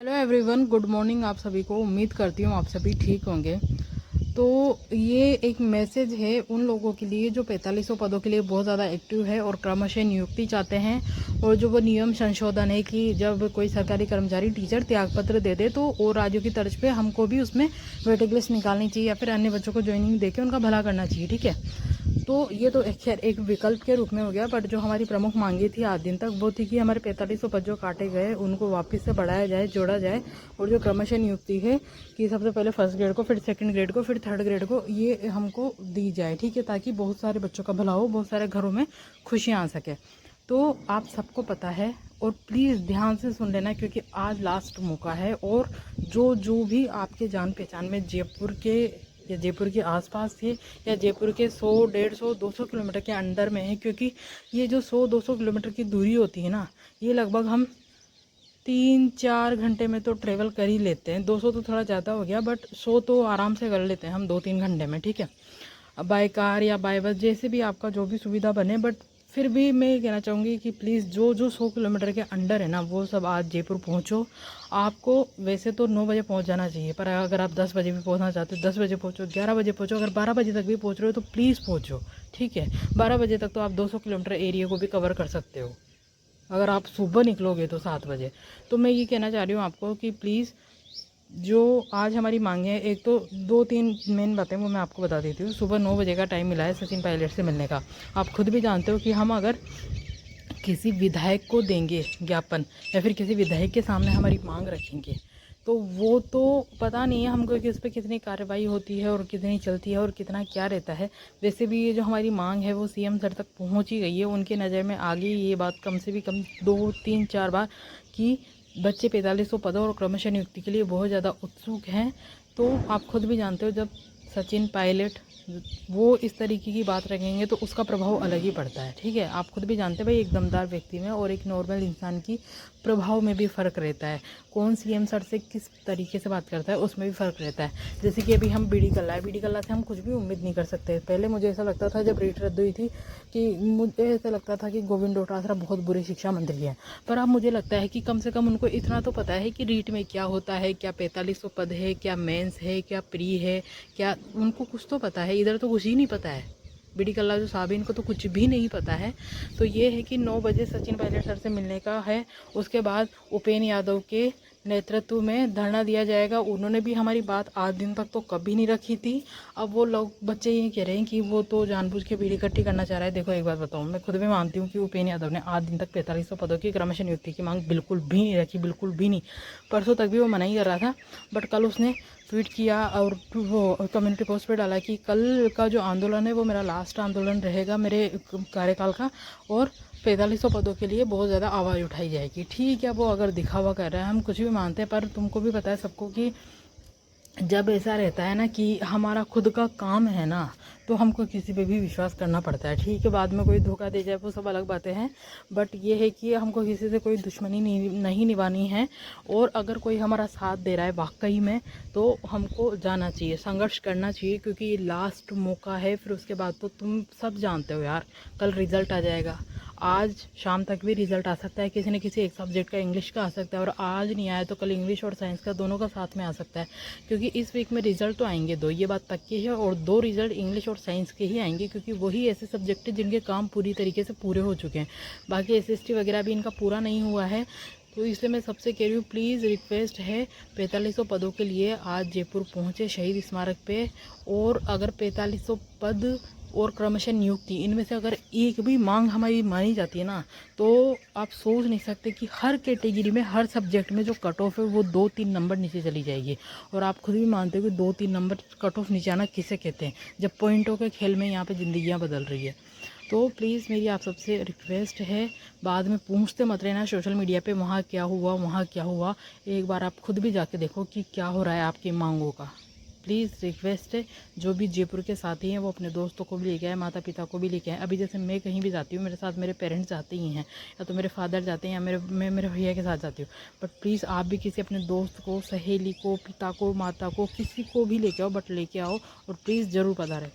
Hello everyone, good morning आप सभी को। उम्मीद करती हूँ आप सभी ठीक होंगे। तो ये एक मैसेज है उन लोगों के लिए जो 4500 पदों के लिए बहुत ज़्यादा एक्टिव है और क्रमशः नियुक्ति चाहते हैं। और जो वो नियम संशोधन है कि जब कोई सरकारी कर्मचारी टीचर त्यागपत्र दे दे तो और राज्यों की तर्ज पे हमको भी उसमें वेटिंग लिस्ट निकालनी चाहिए या फिर अन्य बच्चों को ज्वाइनिंग देके उनका भला करना चाहिए। ठीक है, तो ये तो खैर एक विकल्प के रूप में हो गया, बट जो हमारी प्रमुख मांगी थी आज दिन तक वो थी कि हमारे 4500 पद जो काटे गए उनको वापस से बढ़ाया जाए, जोड़ा जाए। और जो क्रमशः नियुक्ति है कि सबसे पहले फर्स्ट ग्रेड को, फिर सेकंड ग्रेड को, फिर थर्ड ग्रेड को, ये हमको दी जाए। ठीक है, ताकि बहुत सारे बच्चों का भला हो, बहुत सारे घरों में खुशियाँ आ सके। तो आप सबको पता है और प्लीज़ ध्यान से सुन लेना क्योंकि आज लास्ट मौका है। और जो जो भी आपके जान पहचान में जयपुर के या जयपुर के आसपास थे या जयपुर के 100, 150, 200 किलोमीटर के अंदर में है, क्योंकि ये जो 100-200 किलोमीटर की दूरी होती है ना, ये लगभग हम 3-4 घंटे में तो ट्रेवल कर ही लेते हैं। 200 तो थोड़ा ज़्यादा हो गया, बट 100 तो आराम से कर लेते हैं हम 2-3 घंटे में। ठीक है, बाय कार या बाय बस जैसे भी आपका जो भी सुविधा बने, बट फिर भी मैं ये कहना चाहूँगी कि प्लीज़ जो जो 100 किलोमीटर के अंडर है ना वो सब आज जयपुर पहुँचो। आपको वैसे तो 9 बजे पहुँच जाना चाहिए, पर अगर आप 10 बजे भी पहुँचना चाहते हो 10 बजे पहुँचो, 11 बजे पहुँचो, अगर 12 बजे तक भी पहुँच रहे हो तो प्लीज़ पहुँचो। ठीक है, 12 बजे तक तो आप 200 किलोमीटर एरिया को भी कवर कर सकते हो अगर आप सुबह निकलोगे तो 7 बजे। तो मैं ये कहना चाह रही हूँ आपको कि प्लीज़ जो आज हमारी मांगे हैं, एक तो 2-3 मेन बातें वो मैं आपको बता देती हूँ। सुबह 9 बजे का टाइम मिला है सचिन पायलट से मिलने का। आप खुद भी जानते हो कि हम अगर किसी विधायक को देंगे ज्ञापन या फिर किसी विधायक के सामने हमारी मांग रखेंगे तो वो तो पता नहीं है हमको कि उस पर कितनी कार्रवाई होती है और कितनी चलती है और कितना क्या रहता है। वैसे भी ये जो हमारी मांग है वो सीएम सर तक पहुंच ही गई है, उनके नज़र में आ गई ये बात कम से भी कम 2-3-4 बार कि बच्चे 4500 पदों और क्रमशः नियुक्ति के लिए बहुत ज़्यादा उत्सुक हैं। तो आप खुद भी जानते हो जब सचिन पायलट वो इस तरीके की बात रखेंगे तो उसका प्रभाव अलग ही पड़ता है। ठीक है, आप खुद भी जानते हैं भाई एक दमदार व्यक्ति में और एक नॉर्मल इंसान की प्रभाव में भी फ़र्क रहता है। कौन सीएम सर से किस तरीके से बात करता है उसमें भी फ़र्क रहता है। जैसे कि अभी हम बीडी कल्ला है, बीडी कल्ला से हम कुछ भी उम्मीद नहीं कर सकते। पहले मुझे ऐसा लगता था जब रीट रद्द हुई थी कि मुझे ऐसा लगता था कि गोविंद डोटासरा बहुत बुरे शिक्षा मंत्री हैं, पर अब मुझे लगता है कि कम से कम उनको इतना तो पता है कि रीट में क्या होता है, क्या 4500 पद है, क्या मेंस है, क्या प्री है, क्या उनको कुछ तो पता है। इधर तो कुछ ही नहीं पता है। बीडी कल्ला जो साहब इनको तो कुछ भी नहीं पता है। तो ये है कि 9 बजे सचिन पायलट सर से मिलने का है। उसके बाद उपेंद्र यादव के नेतृत्व में धरना दिया जाएगा। उन्होंने भी हमारी बात आज दिन तक तो कभी नहीं रखी थी। अब वो लोग बच्चे ये कह रहे हैं कि वो तो जानबूझ के भीड़ इकट्ठी करना चाह रहा है। देखो एक बात बताऊँ, मैं खुद भी मानती हूँ कि उपेंद्र यादव ने आज दिन तक 4500 पदों की क्रमशः नियुक्ति की मांग बिल्कुल भी नहीं रखी, बिल्कुल भी नहीं। परसों तक भी वो मना ही कर रहा था, बट कल उसने ट्वीट किया और वो कम्युनिटी पोस्ट पे डाला कि कल का जो आंदोलन है वो मेरा लास्ट आंदोलन रहेगा मेरे कार्यकाल का और 4500 पदों के लिए बहुत ज़्यादा आवाज़ उठाई जाएगी। ठीक है, वो अगर दिखावा कर रहा है हम कुछ भी मानते हैं, पर तुमको भी पता है सबको कि जब ऐसा रहता है ना कि हमारा खुद का काम है ना तो हमको किसी पे भी विश्वास करना पड़ता है। ठीक है, बाद में कोई धोखा दे जाए वो सब अलग बातें हैं, बट ये है कि हमको किसी से कोई दुश्मनी नहीं निभानी है। और अगर कोई हमारा साथ दे रहा है वाकई में तो हमको जाना चाहिए, संघर्ष करना चाहिए, क्योंकि ये लास्ट मौका है। फिर उसके बाद तो तुम सब जानते हो यार, कल रिज़ल्ट आ जाएगा। आज शाम तक भी रिज़ल्ट आ सकता है, किसी न किसी एक सब्जेक्ट का, इंग्लिश का आ सकता है, और आज नहीं आया तो कल इंग्लिश और साइंस का दोनों का साथ में आ सकता है। क्योंकि इस वीक में रिज़ल्ट तो आएंगे 2, ये बात पक्की है, और 2 रिज़ल्ट इंग्लिश और साइंस के ही आएंगे, क्योंकि वही ऐसे सब्जेक्ट हैं जिनके काम पूरी तरीके से पूरे हो चुके हैं। बाकी एसएसटी वगैरह भी इनका पूरा नहीं हुआ है। तो इसलिए मैं सबसे कह रही हूँ, प्लीज़ रिक्वेस्ट है 4500 पदों के लिए आज जयपुर पहुँचे शहीद स्मारक पे। और अगर 4500 पद और क्रमशः नियुक्ति इनमें से अगर एक भी मांग हमारी मानी जाती है ना तो आप सोच नहीं सकते कि हर कैटेगरी में, हर सब्जेक्ट में जो कट ऑफ है वो 2-3 नंबर नीचे चली जाएगी। और आप खुद भी मानते हो कि 2-3 नंबर कट ऑफ नीचे आना किसे कहते हैं, जब पॉइंटों के खेल में यहाँ पे ज़िंदगियाँ बदल रही है। तो प्लीज़ मेरी आप सबसे रिक्वेस्ट है, बाद में पूछते मत रहना सोशल मीडिया पे वहाँ क्या हुआ, वहाँ क्या हुआ। एक बार आप खुद भी जाके देखो कि क्या हो रहा है आपकी मांगों का। प्लीज़ रिक्वेस्ट है, जो भी जयपुर के साथी हैं वो अपने दोस्तों को भी लेके आए, माता पिता को भी लेके आए। अभी जैसे मैं कहीं भी जाती हूँ मेरे साथ मेरे पेरेंट्स जाते ही हैं, या तो मेरे फादर जाते हैं या मैं मेरे भैया के साथ जाती हूँ। बट प्लीज़ आप भी किसी अपने दोस्त को, सहेली को, पिता को, माता को, किसी को भी लेके आओ, बट लेके आओ और प्लीज़ ज़रूर पधारें।